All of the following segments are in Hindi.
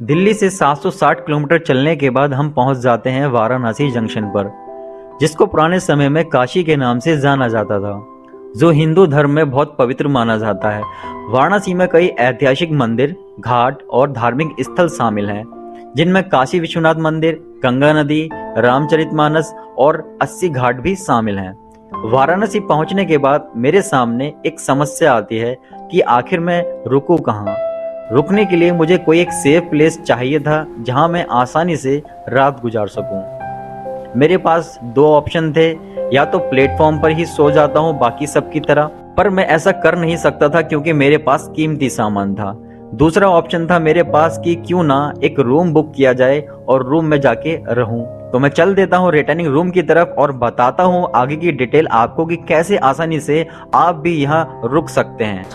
दिल्ली से 760 किलोमीटर चलने के बाद हम पहुंच जाते हैं वाराणसी जंक्शन पर, जिसको पुराने समय में काशी के नाम से जाना जाता था, जो हिंदू धर्म में बहुत पवित्र माना जाता है। वाराणसी में कई ऐतिहासिक मंदिर, घाट और धार्मिक स्थल शामिल हैं, जिनमें काशी विश्वनाथ मंदिर, गंगा नदी, रामचरितमानस और 80 घाट भी शामिल हैं। वाराणसी पहुंचने के बाद मेरे सामने एक समस्या आती है कि आखिर मैं रुकूं कहाँ। रुकने के लिए मुझे कोई एक सेफ प्लेस चाहिए था जहां मैं आसानी से रात गुजार सकूं। मेरे पास दो ऑप्शन थे, या तो प्लेटफॉर्म पर ही सो जाता हूं बाकी सब की तरह, पर मैं ऐसा कर नहीं सकता था क्योंकि मेरे पास कीमती सामान था। दूसरा ऑप्शन था मेरे पास कि क्यों ना एक रूम बुक किया जाए और रूम में जाके रहूं। तो मैं चल देता हूं रिटर्निंग रूम की तरफ और बताता हूं आगे की डिटेल आपको कि कैसे आसानी से आप भी यहां रुक सकते हैं।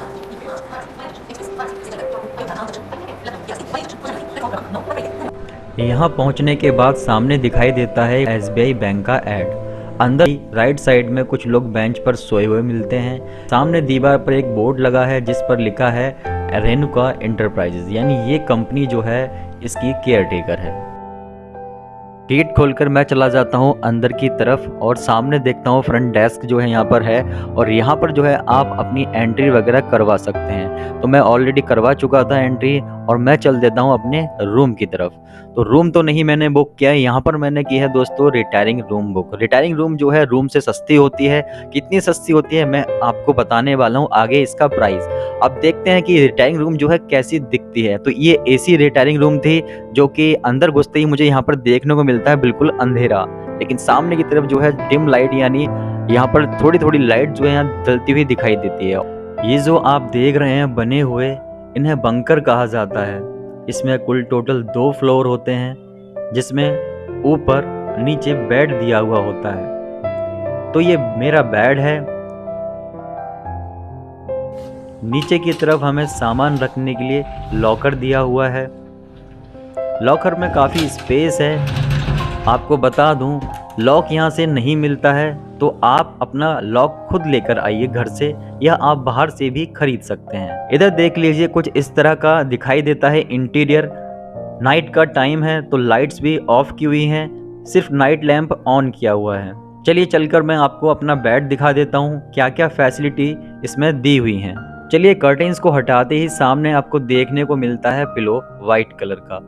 यहाँ पहुँचने के बाद सामने दिखाई देता है SBI बैंक का ऐड। अंदर राइट साइड में कुछ लोग बेंच पर सोए हुए मिलते हैं। सामने दीवार पर एक बोर्ड लगा है जिस पर लिखा है रेणुका एंटरप्राइजेज, यानी ये कंपनी जो है इसकी केयर टेकर है। गेट खोलकर मैं चला जाता हूँ अंदर की तरफ और सामने देखता हूँ फ्रंट डेस्क जो है यहाँ पर है, और यहाँ पर जो है आप अपनी एंट्री वगैरह करवा सकते हैं। तो मैं ऑलरेडी करवा चुका था एंट्री और मैं चल देता हूँ अपने रूम की तरफ। तो रूम तो नहीं मैंने बुक किया है, यहाँ पर मैंने की है दोस्तों retiring room book. Retiring room जो है रूम से सस्ती होती है। कितनी सस्ती होती है मैं आपको बताने वाला हूँ आगे इसका प्राइस। अब देखते हैं कि रिटायरिंग रूम जो है कैसी दिखती है। तो ये AC रिटायरिंग रूम थी, जो कि अंदर घुसते ही मुझे यहाँ पर देखने को मिलता है बिल्कुल अंधेरा, लेकिन सामने की तरफ जो है डिम लाइट, यानी यहाँ पर थोड़ी थोड़ी लाइट जो है यहाँ जलती हुई दिखाई देती है। ये जो आप देख रहे हैं बने हुए, इन्हें बंकर कहा जाता है। इसमें कुल टोटल 2 फ्लोर होते हैं, जिसमें ऊपर नीचे बेड दिया हुआ होता है। तो ये मेरा बेड है। नीचे की तरफ हमें सामान रखने के लिए लॉकर दिया हुआ है। लॉकर में काफ़ी स्पेस है। आपको बता दूं, लॉक यहाँ से नहीं मिलता है, तो आप अपना लॉक खुद लेकर आइए घर से, या आप बाहर से भी खरीद सकते हैं। इधर देख लीजिए कुछ इस तरह का दिखाई देता है इंटीरियर। नाइट का टाइम है तो लाइट्स भी ऑफ की हुई हैं, सिर्फ नाइट लैंप ऑन किया हुआ है। चलिए चलकर मैं आपको अपना बेड दिखा देता हूँ, क्या क्या फैसिलिटी इसमें दी हुई हैं। चलिए कर्टेन्स को हटाते ही सामने आपको देखने को मिलता है पिलो वाइट कलर का,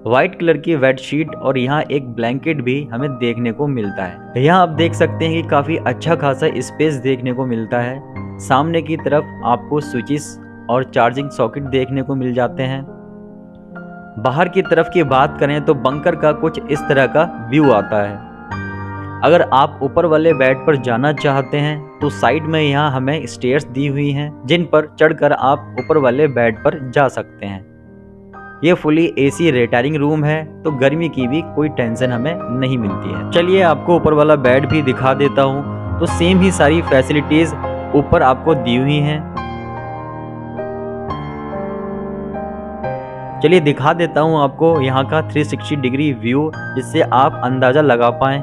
व्हाइट कलर की बेडशीट, और यहाँ एक ब्लैंकेट भी हमें देखने को मिलता है। यहाँ आप देख सकते हैं कि काफ़ी अच्छा खासा स्पेस देखने को मिलता है। सामने की तरफ आपको स्विचेस और चार्जिंग सॉकेट देखने को मिल जाते हैं। बाहर की तरफ की बात करें तो बंकर का कुछ इस तरह का व्यू आता है। अगर आप ऊपर वाले बेड पर जाना चाहते हैं तो साइड में यहाँ हमें स्टेयर्स दी हुई हैं, जिन पर चढ़कर आप ऊपर वाले बेड पर जा सकते हैं। ये फुली AC रिटायरिंग रूम है, तो गर्मी की भी कोई टेंशन हमें नहीं मिलती है। चलिए आपको ऊपर वाला बेड भी दिखा देता हूँ। तो सेम ही सारी फैसिलिटीज ऊपर आपको दी हुई हैं। चलिए दिखा देता हूँ आपको यहाँ का 360 डिग्री व्यू, जिससे आप अंदाजा लगा पाएं।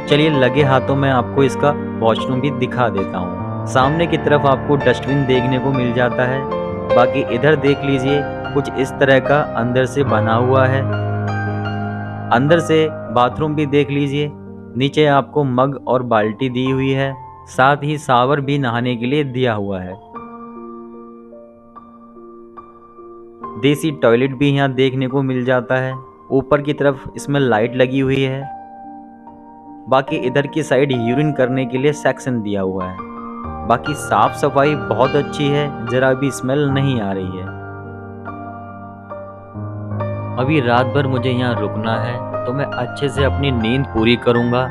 चलिए लगे हाथों में आपको इसका वॉशरूम भी दिखा देता हूँ। सामने की तरफ आपको डस्टबिन देखने को मिल जाता है। बाकी इधर देख लीजिए कुछ इस तरह का अंदर से बना हुआ है। अंदर से बाथरूम भी देख लीजिए। नीचे आपको मग और बाल्टी दी हुई है, साथ ही शावर भी नहाने के लिए दिया हुआ है। देसी टॉयलेट भी यहाँ देखने को मिल जाता है। ऊपर की तरफ इसमें लाइट लगी हुई है। बाकी इधर की साइड यूरिन करने के लिए सेक्शन दिया हुआ है। बाकी साफ सफाई बहुत अच्छी है, जरा भी स्मेल नहीं आ रही है। अभी रात भर मुझे यहाँ रुकना है, तो मैं अच्छे से अपनी नींद पूरी करूँगा।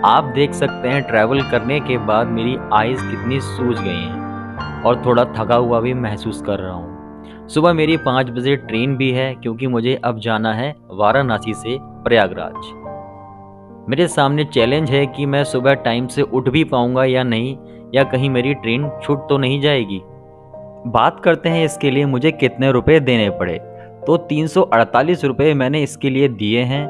आप देख सकते हैं ट्रैवल करने के बाद मेरी आइज़ कितनी सूज गई हैं और थोड़ा थका हुआ भी महसूस कर रहा हूँ। सुबह मेरी 5 बजे ट्रेन भी है, क्योंकि मुझे अब जाना है वाराणसी से प्रयागराज। मेरे सामने चैलेंज है कि मैं सुबह टाइम से उठ भी पाऊंगा या नहीं, या कहीं मेरी ट्रेन छूट तो नहीं जाएगी। बात करते हैं इसके लिए मुझे कितने रुपए देने पड़े। तो 348 रुपये मैंने इसके लिए दिए हैं।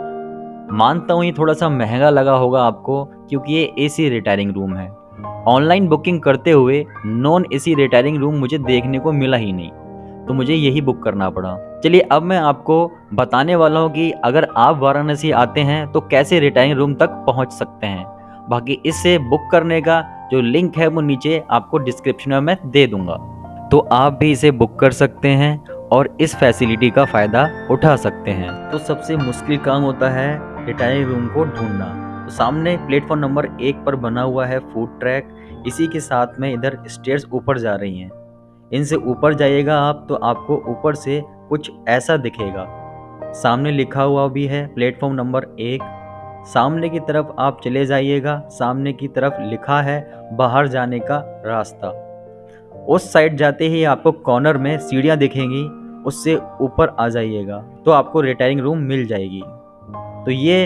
मानता हूँ ये थोड़ा सा महंगा लगा होगा आपको, क्योंकि ये एसी रिटायरिंग रूम है। ऑनलाइन बुकिंग करते हुए नॉन एसी रिटायरिंग रूम मुझे देखने को मिला ही नहीं, तो मुझे यही बुक करना पड़ा। चलिए अब मैं आपको बताने वाला हूँ कि अगर आप वाराणसी आते हैं तो कैसे रिटायरिंग रूम तक पहुँच सकते हैं। बाकी इससे बुक करने का जो लिंक है वो नीचे आपको डिस्क्रिप्शन में मैं दे दूंगा, तो आप भी इसे बुक कर सकते हैं और इस फैसिलिटी का फ़ायदा उठा सकते हैं। तो सबसे मुश्किल काम होता है रिटायरिंग रूम को ढूंढना। तो सामने प्लेटफॉर्म नंबर 1 पर बना हुआ है फूड ट्रैक, इसी के साथ में इधर स्टेयर्स ऊपर जा रही हैं। इनसे ऊपर जाइएगा आप तो आपको ऊपर से कुछ ऐसा दिखेगा। सामने लिखा हुआ भी है प्लेटफॉर्म नंबर 1। सामने की तरफ आप चले जाइएगा, सामने की तरफ लिखा है बाहर जाने का रास्ता। उस साइड जाते ही आपको कॉर्नर में सीढ़ियाँ दिखेंगी, उससे ऊपर आ जाइएगा तो आपको रिटायरिंग रूम मिल जाएगी। तो ये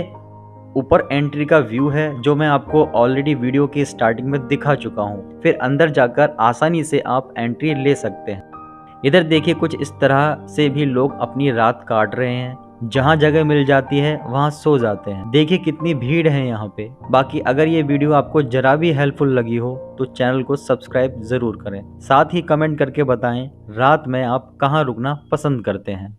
ऊपर एंट्री का व्यू है जो मैं आपको ऑलरेडी वीडियो के स्टार्टिंग में दिखा चुका हूँ। फिर अंदर जाकर आसानी से आप एंट्री ले सकते हैं। इधर देखिए कुछ इस तरह से भी लोग अपनी रात काट रहे हैं, जहाँ जगह मिल जाती है वहाँ सो जाते हैं। देखिए कितनी भीड़ है यहाँ पे। बाकी अगर ये वीडियो आपको जरा भी हेल्पफुल लगी हो तो चैनल को सब्सक्राइब ज़रूर करें। साथ ही कमेंट करके बताएं रात में आप कहाँ रुकना पसंद करते हैं।